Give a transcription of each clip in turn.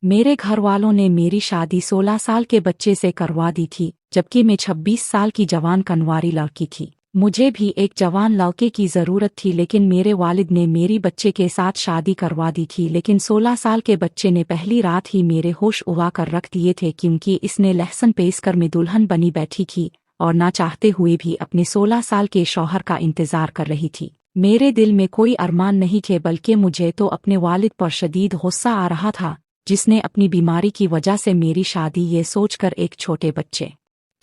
मेरे घर वालों ने मेरी शादी 16 साल के बच्चे से करवा दी थी, जबकि मैं 26 साल की जवान कनवारी लड़की थी। मुझे भी एक जवान लड़के की ज़रूरत थी, लेकिन मेरे वालिद ने मेरी बच्चे के साथ शादी करवा दी थी। लेकिन 16 साल के बच्चे ने पहली रात ही मेरे होश उड़ा कर रख दिए थे, क्योंकि इसने लहसन पेश कर में दुल्हन बनी बैठी थी और ना चाहते हुए भी अपने 16 साल के शौहर का इंतज़ार कर रही थी। मेरे दिल में कोई अरमान नहीं थे, बल्कि मुझे तो अपने वालिद पर शदीद गुस्सा आ रहा था, जिसने अपनी बीमारी की वजह से मेरी शादी ये सोचकर एक छोटे बच्चे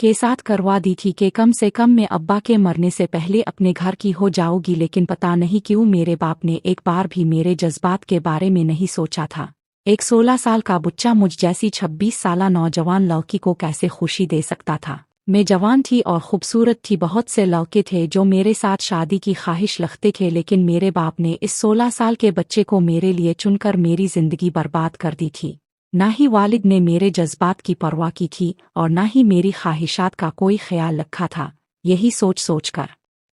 के साथ करवा दी थी कि कम से कम मैं अब्बा के मरने से पहले अपने घर की हो जाऊंगी। लेकिन पता नहीं क्यों मेरे बाप ने एक बार भी मेरे जज्बात के बारे में नहीं सोचा था। एक 16 साल का बच्चा मुझ जैसी 26 साला नौजवान लड़की को कैसे खुशी दे सकता था। मैं जवान थी और खूबसूरत थी। बहुत से लड़के थे जो मेरे साथ शादी की ख्वाहिश रखते थे, लेकिन मेरे बाप ने इस 16 साल के बच्चे को मेरे लिए चुनकर मेरी जिंदगी बर्बाद कर दी थी। ना ही वालिद ने मेरे जज्बात की परवाह की थी और ना ही मेरी ख्वाहिशात का कोई ख्याल रखा था। यही सोच कर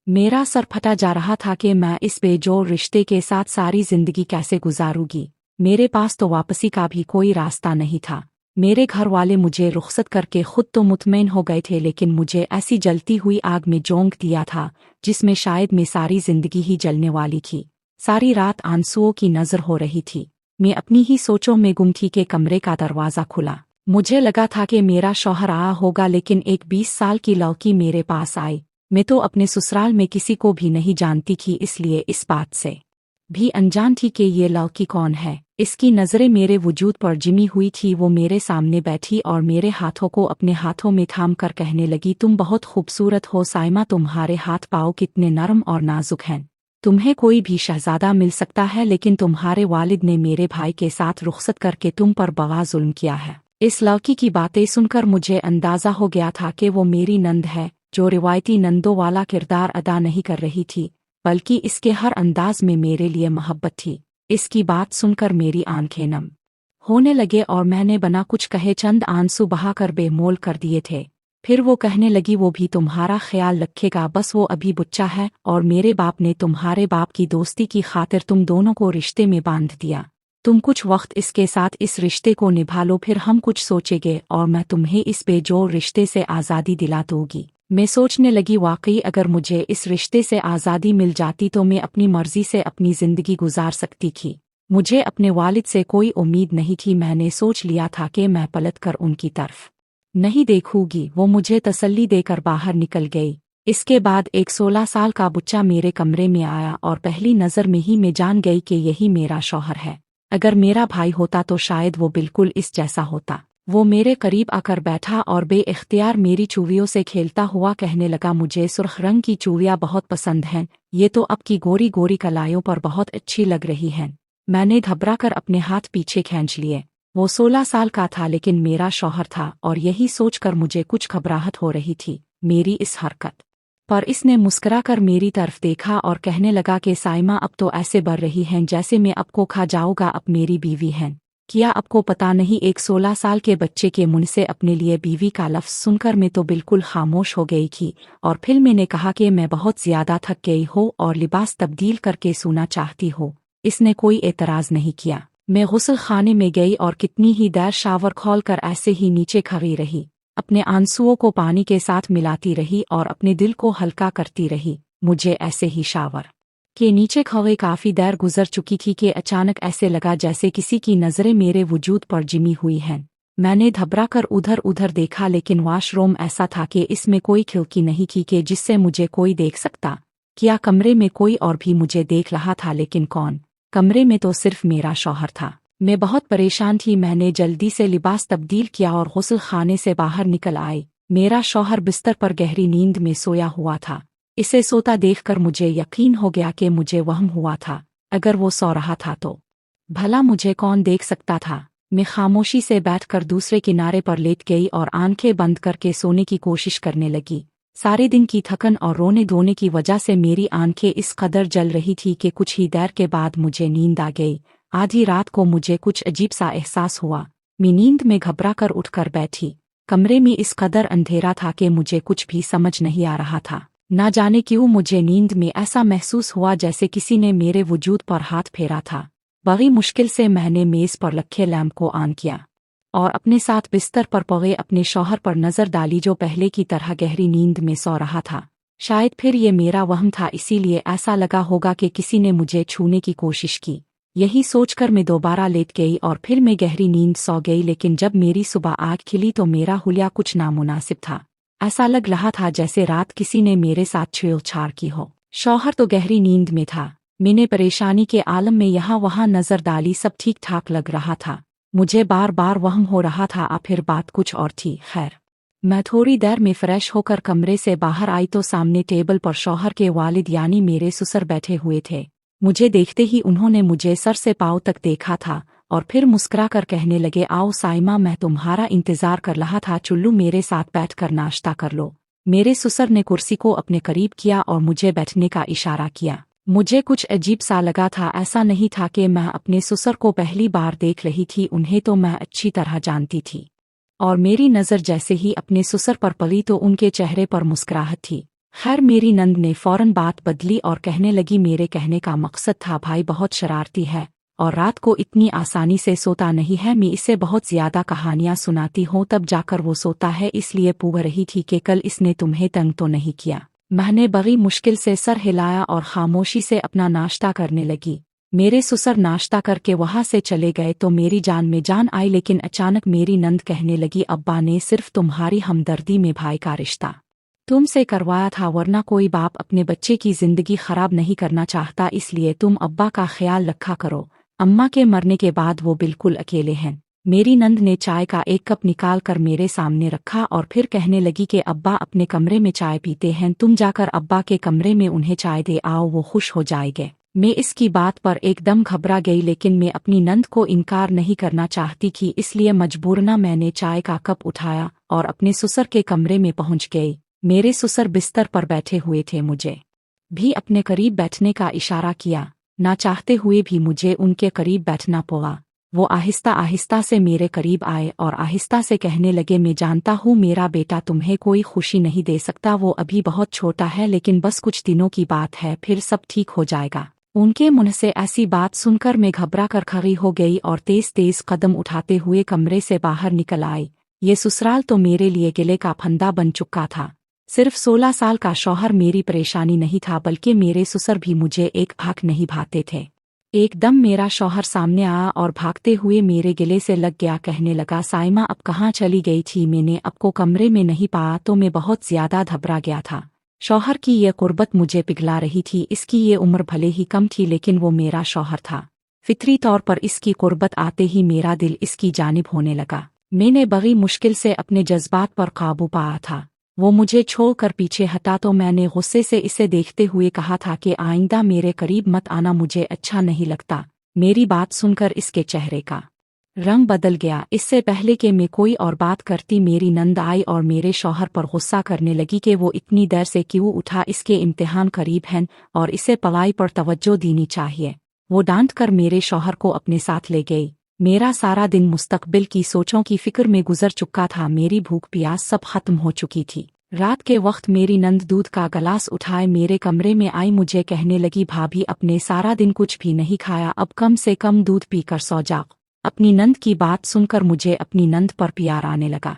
मेरा सर फटा जा रहा था कि मैं इस बेजोड़ रिश्ते के साथ सारी जिंदगी कैसे गुजारूंगी। मेरे पास तो वापसी का भी कोई रास्ता नहीं था। मेरे घर वाले मुझे रुखसत करके खुद तो मुतमईन हो गए थे, लेकिन मुझे ऐसी जलती हुई आग में झोंक दिया था जिसमें शायद मैं सारी जिंदगी ही जलने वाली थी। सारी रात आंसुओं की नज़र हो रही थी। मैं अपनी ही सोचों में गुम थी कि कमरे का दरवाज़ा खुला। मुझे लगा था कि मेरा शौहर आया होगा, लेकिन एक 20 साल की लड़की मेरे पास आई। मैं तो अपने ससुराल में किसी को भी नहीं जानती थी, इसलिए इस बात से भी अनजान थी कि ये लड़की कौन है। इसकी नज़रें मेरे वजूद पर जिमी हुई थी। वो मेरे सामने बैठी और मेरे हाथों को अपने हाथों में थाम कर कहने लगी, तुम बहुत खूबसूरत हो साइमा, तुम्हारे हाथ पाँव कितने नरम और नाजुक हैं। तुम्हें कोई भी शहजादा मिल सकता है, लेकिन तुम्हारे वालिद ने मेरे भाई के साथ रुखसत करके तुम पर बड़ा जुल्म किया है। इस लड़की की बातें सुनकर मुझे अंदाज़ा हो गया था कि वो मेरी नंद है, जो रिवायती नंदों वाला किरदार अदा नहीं कर रही थी, बल्कि इसके हर अंदाज में मेरे लिए मोहब्बत थी। इसकी बात सुनकर मेरी आंखें नम होने लगे और मैंने बिना कुछ कहे चंद आंसू बहाकर बेमोल कर दिए थे। फिर वो कहने लगी, वो भी तुम्हारा ख्याल रखेगा, बस वो अभी बच्चा है और मेरे बाप ने तुम्हारे बाप की दोस्ती की खातिर तुम दोनों को रिश्ते में बांध दिया। तुम कुछ वक्त इसके साथ इस रिश्ते को निभा लो, फिर हम कुछ सोचेंगे और मैं तुम्हें इस बेजोड़ रिश्ते से आज़ादी दिला दूंगी। मैं सोचने लगी, वाकई अगर मुझे इस रिश्ते से आज़ादी मिल जाती तो मैं अपनी मर्जी से अपनी ज़िंदगी गुजार सकती थी। मुझे अपने वालिद से कोई उम्मीद नहीं थी। मैंने सोच लिया था कि मैं पलट कर उनकी तरफ नहीं देखूंगी। वो मुझे तसल्ली देकर बाहर निकल गई। इसके बाद एक 16 साल का बच्चा मेरे कमरे में आया और पहली नज़र में ही मैं जान गई कि यही मेरा शौहर है। अगर मेरा भाई होता तो शायद वो बिल्कुल इस जैसा होता। वो मेरे करीब आकर बैठा और बेइख्तियार मेरी चूड़ियों से खेलता हुआ कहने लगा, मुझे सुर्ख रंग की चूड़ियाँ बहुत पसंद हैं, ये तो आपकी गोरी गोरी कलाइयों पर बहुत अच्छी लग रही हैं। मैंने घबरा कर अपने हाथ पीछे खींच लिए। वो 16 साल का था, लेकिन मेरा शौहर था और यही सोचकर मुझे कुछ घबराहट हो रही थी मेरी इस हरकत पर। इसने मुस्कुरा कर मेरी तरफ देखा और कहने लगा कि साइमा, अब तो ऐसे बढ़ रही हैं जैसे मैं आपको खा जाऊंगा, अब मेरी बीवी हैं। क्या आपको पता नहीं? एक 16 साल के बच्चे के मुंह से अपने लिए बीवी का लफ्ज़ सुनकर मैं तो बिल्कुल खामोश हो गई थी और फिर मैंने कहा कि मैं बहुत ज़्यादा थक गई हो और लिबास तब्दील करके सोना चाहती हो। इसने कोई एतराज़ नहीं किया। मैं गुस्ल खाने में गई और कितनी ही देर शावर खोल कर ऐसे ही नीचे खड़ी रही, अपने आंसुओं को पानी के साथ मिलाती रही और अपने दिल को हल्का करती रही। मुझे ऐसे ही शावर के नीचे खड़े काफ़ी देर गुजर चुकी थी कि अचानक ऐसे लगा जैसे किसी की नज़रें मेरे वजूद पर जिमी हुई हैं। मैंने घबरा कर उधर उधर देखा, लेकिन वॉशरूम ऐसा था कि इसमें कोई खिड़की नहीं थी कि जिससे मुझे कोई देख सकता। क्या कमरे में कोई और भी मुझे देख रहा था? लेकिन कौन? कमरे में तो सिर्फ मेरा शौहर था। मैं बहुत परेशान थी। मैंने जल्दी से लिबास तब्दील किया और गुस्ल खाने से बाहर निकल आई। मेरा शौहर बिस्तर पर गहरी नींद में सोया हुआ था। इसे सोता देखकर मुझे यकीन हो गया कि मुझे वहम हुआ था। अगर वो सो रहा था तो भला मुझे कौन देख सकता था? मैं खामोशी से बैठकर दूसरे किनारे पर लेट गई और आंखें बंद करके सोने की कोशिश करने लगी। सारे दिन की थकन और रोने धोने की वजह से मेरी आंखें इस कदर जल रही थी कि कुछ ही देर के बाद मुझे नींद आ गई। आधी रात को मुझे कुछ अजीब सा एहसास हुआ। मैं नींद में घबरा कर उठकर बैठी। कमरे में इस कदर अंधेरा था कि मुझे कुछ भी समझ नहीं आ रहा था। ना जाने क्यों मुझे नींद में ऐसा महसूस हुआ जैसे किसी ने मेरे वजूद पर हाथ फेरा था। बड़ी मुश्किल से मैंने मेज पर रखे लैंप को ऑन किया और अपने साथ बिस्तर पर पड़े अपने शौहर पर नजर डाली जो पहले की तरह गहरी नींद में सो रहा था। शायद फिर ये मेरा वहम था, इसीलिए ऐसा लगा होगा कि किसी ने मुझे छूने की कोशिश की। यही सोचकर मैं दोबारा लेट गई और फिर मैं गहरी नींद सो गई। लेकिन जब मेरी सुबह आँख खिली तो मेरा हुलिया कुछ नामुनासिब था। ऐसा लग रहा था जैसे रात किसी ने मेरे साथ छेड़छाड़ की हो। शौहर तो गहरी नींद में था। मैंने परेशानी के आलम में यहाँ वहाँ नजर डाली, सब ठीक ठाक लग रहा था। मुझे बार बार वहम हो रहा था फिर बात कुछ और थी। खैर, मैं थोड़ी देर में फ्रेश होकर कमरे से बाहर आई तो सामने टेबल पर शौहर के वालिद यानी मेरे ससुर बैठे हुए थे। मुझे देखते ही उन्होंने मुझे सर से पाँव तक देखा था और फिर मुस्कुराकर कहने लगे, आओ साइमा, मैं तुम्हारा इंतजार कर रहा था, चुल्लू मेरे साथ बैठकर नाश्ता कर लो। मेरे ससुर ने कुर्सी को अपने करीब किया और मुझे बैठने का इशारा किया। मुझे कुछ अजीब सा लगा था। ऐसा नहीं था कि मैं अपने ससुर को पहली बार देख रही थी, उन्हें तो मैं अच्छी तरह जानती थी। और मेरी नज़र जैसे ही अपने ससुर पर पड़ी तो उनके चेहरे पर मुस्कुराहट थी। खैर, मेरी नंद ने फौरन बात बदली और कहने लगी, मेरे कहने का मकसद था भाई बहुत शरारती है और रात को इतनी आसानी से सोता नहीं है। मैं इसे बहुत ज्यादा कहानियां सुनाती हूँ तब जाकर वो सोता है, इसलिए पूछ रही थी कि कल इसने तुम्हें तंग तो नहीं किया। मैंने बड़ी मुश्किल से सर हिलाया और खामोशी से अपना नाश्ता करने लगी। मेरे ससुर नाश्ता करके वहां से चले गए तो मेरी जान में जान आई। लेकिन अचानक मेरी नंद कहने लगी, अब्बा ने सिर्फ तुम्हारी हमदर्दी में भाई का रिश्ता तुमसे करवाया था, वरना कोई बाप अपने बच्चे की जिंदगी खराब नहीं करना चाहता, इसलिए तुम अब्बा का ख्याल रखा करो। अम्मा के मरने के बाद वो बिल्कुल अकेले हैं। मेरी नंद ने चाय का एक कप निकाल कर मेरे सामने रखा और फिर कहने लगी कि अब्बा अपने कमरे में चाय पीते हैं, तुम जाकर अब्बा के कमरे में उन्हें चाय दे आओ, वो खुश हो जाएंगे। मैं इसकी बात पर एकदम घबरा गई, लेकिन मैं अपनी नंद को इनकार नहीं करना चाहती थी, इसलिए मजबूरना मैंने चाय का कप उठाया और अपने ससुर के कमरे में पहुंच गई। मेरे ससुर बिस्तर पर बैठे हुए थे। मुझे भी अपने करीब बैठने का इशारा किया। ना चाहते हुए भी मुझे उनके करीब बैठना पड़ा। वो आहिस्ता आहिस्ता से मेरे करीब आए और आहिस्ता से कहने लगे, मैं जानता हूँ मेरा बेटा तुम्हें कोई खुशी नहीं दे सकता, वो अभी बहुत छोटा है, लेकिन बस कुछ दिनों की बात है, फिर सब ठीक हो जाएगा। उनके मुंह से ऐसी बात सुनकर मैं घबरा कर खड़ी हो गई और तेज तेज कदम उठाते हुए कमरे से बाहर निकल आई। ये ससुराल तो मेरे लिए गिले का फंदा बन चुका था। सिर्फ 16 साल का शौहर मेरी परेशानी नहीं था, बल्कि मेरे ससुर भी मुझे एक आँख नहीं भाते थे। एकदम मेरा शौहर सामने आया और भागते हुए मेरे गले से लग गया। कहने लगा, साइमा अब कहाँ चली गई थी? मैंने आपको कमरे में नहीं पाया तो मैं बहुत ज्यादा घबरा गया था। शौहर की ये कुर्बत मुझे पिघला रही थी। इसकी ये उम्र भले ही कम थी, लेकिन वो मेरा शौहर था। फितरी तौर पर इसकी कुर्बत आते ही मेरा दिल इसकी जानिब होने लगा। मैंने बड़ी मुश्किल से अपने जज्बात पर काबू पाया था। वो मुझे छोड़कर पीछे हटा तो मैंने गुस्से से इसे देखते हुए कहा था कि आइंदा मेरे करीब मत आना, मुझे अच्छा नहीं लगता। मेरी बात सुनकर इसके चेहरे का रंग बदल गया। इससे पहले कि मैं कोई और बात करती, मेरी नंद आई और मेरे शौहर पर गुस्सा करने लगी कि वो इतनी देर से क्यों उठा, इसके इम्तिहान करीब हैं और इसे पढ़ाई पर तवज्जो देनी चाहिए। वो डांट कर मेरे शौहर को अपने साथ ले गई। मेरा सारा दिन मुस्तकबिल की सोचों की फिक्र में गुजर चुका था। मेरी भूख प्यास सब खत्म हो चुकी थी। रात के वक्त मेरी नंद दूध का गिलास उठाए मेरे कमरे में आई। मुझे कहने लगी, भाभी अपने सारा दिन कुछ भी नहीं खाया, अब कम से कम दूध पीकर सो जाओ। अपनी नंद की बात सुनकर मुझे अपनी नंद पर प्यार आने लगा।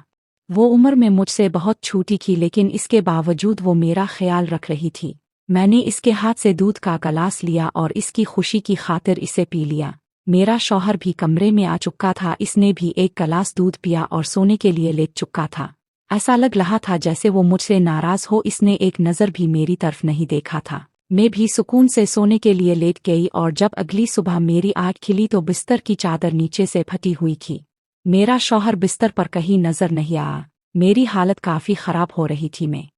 वो उम्र में मुझसे बहुत छोटी थी, लेकिन इसके बावजूद वो मेरा ख्याल रख रही थी। मैंने इसके हाथ से दूध का गिलास लिया और इसकी खुशी की खातिर इसे पी लिया। मेरा शौहर भी कमरे में आ चुका था। इसने भी एक गिलास दूध पिया और सोने के लिए लेट चुका था। ऐसा लग रहा था जैसे वो मुझसे नाराज हो। इसने एक नज़र भी मेरी तरफ नहीं देखा था। मैं भी सुकून से सोने के लिए लेट गई और जब अगली सुबह मेरी आँख खिली तो बिस्तर की चादर नीचे से फटी हुई थी। मेरा शौहर बिस्तर पर कहीं नजर नहीं आया। मेरी हालत काफ़ी ख़राब हो रही थी। मैं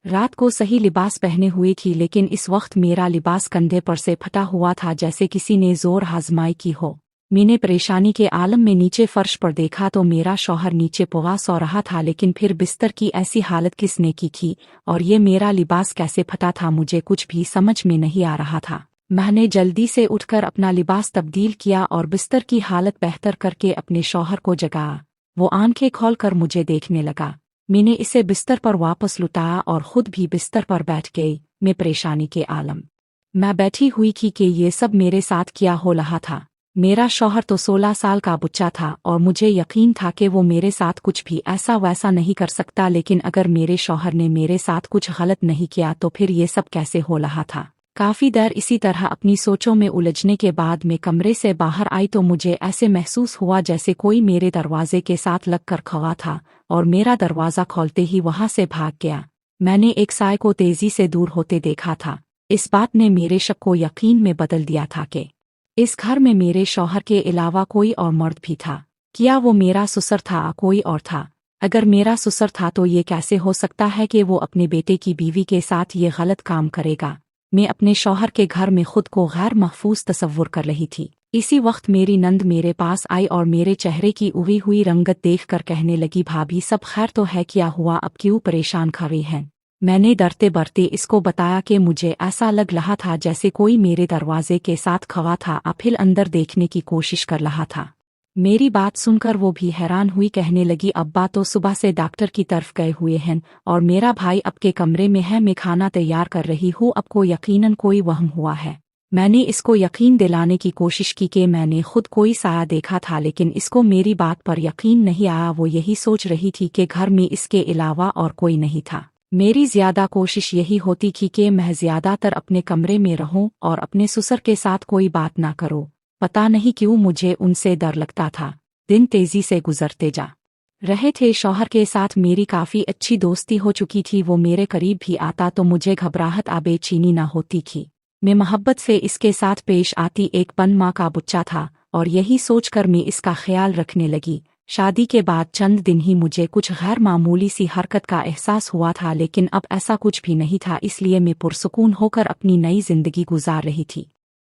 रात को सही लिबास पहने हुई थी, लेकिन इस वक्त मेरा लिबास कंधे पर से फटा हुआ था जैसे किसी ने जोर आजमाई की हो। मैंने परेशानी के आलम में नीचे फर्श पर देखा तो मेरा शौहर नीचे पुआ सो रहा था, लेकिन फिर बिस्तर की ऐसी हालत किसने की थी और ये मेरा लिबास कैसे फटा था, मुझे कुछ भी समझ में नहीं आ रहा था। मैंने जल्दी से उठकर अपना लिबास तब्दील किया और बिस्तर की हालत बेहतर करके अपने शौहर को जगाया। वो आंखें खोलकर मुझे देखने लगा। मैंने इसे बिस्तर पर वापस लुटाया और खुद भी बिस्तर पर बैठ गई। मैं परेशानी के आलम मैं बैठी हुई थी कि ये सब मेरे साथ क्या हो रहा था। मेरा शौहर तो 16 साल का बच्चा था और मुझे यकीन था कि वो मेरे साथ कुछ भी ऐसा वैसा नहीं कर सकता, लेकिन अगर मेरे शौहर ने मेरे साथ कुछ गलत नहीं किया तो फिर ये सब कैसे हो रहा था। काफ़ी देर इसी तरह अपनी सोचों में उलझने के बाद मैं कमरे से बाहर आई तो मुझे ऐसे महसूस हुआ जैसे कोई मेरे दरवाजे के साथ लग कर खड़ा था और मेरा दरवाज़ा खोलते ही वहां से भाग गया। मैंने एक साय को तेजी से दूर होते देखा था। इस बात ने मेरे शक को यकीन में बदल दिया था कि इस घर में मेरे शौहर के अलावा कोई और मर्द भी था। क्या वो मेरा ससुर था, कोई और था? अगर मेरा ससुर था तो ये कैसे हो सकता है कि वो अपने बेटे की बीवी के साथ ये गलत काम करेगा। मैं अपने शौहर के घर में खुद को गैर महफूज तस्वुर कर रही थी। इसी वक्त मेरी नंद मेरे पास आई और मेरे चेहरे की उड़ी हुई रंगत देखकर कहने लगी, भाभी सब खैर तो है? क्या हुआ, अब क्यों परेशान खड़ी हैं? मैंने डरते बरते इसको बताया कि मुझे ऐसा लग रहा था जैसे कोई मेरे दरवाजे के साथ खड़ा था, फिर अंदर देखने की कोशिश कर रहा था। मेरी बात सुनकर वो भी हैरान हुई, कहने लगी, अब्बा तो सुबह से डॉक्टर की तरफ गए हुए हैं और मेरा भाई अब के कमरे में है, मैं खाना तैयार कर रही हूँ, आपको यकीनन कोई वहम हुआ है। मैंने इसको यकीन दिलाने की कोशिश की कि मैंने खुद कोई साया देखा था, लेकिन इसको मेरी बात पर यकीन नहीं आया। वो यही सोच रही थी कि घर में इसके अलावा और कोई नहीं था। मेरी ज्यादा कोशिश यही होती थी कि मैं ज्यादातर अपने कमरे में रहूं और अपने ससुर के साथ कोई बात ना करूं। पता नहीं क्यों मुझे उनसे डर लगता था। दिन तेजी से गुजरते जा रहे थे। शौहर के साथ मेरी काफ़ी अच्छी दोस्ती हो चुकी थी। वो मेरे करीब भी आता तो मुझे घबराहट बेचैनी ना होती थी। मैं मोहब्बत से इसके साथ पेश आती। एक पन माँ का बच्चा था और यही सोचकर मैं इसका ख्याल रखने लगी। शादी के बाद चंद दिन ही मुझे कुछ गैर मामूली सी हरकत का एहसास हुआ था, लेकिन अब ऐसा कुछ भी नहीं था, इसलिए मैं पुरसुकून होकर अपनी नई जिंदगी गुजार रही थी।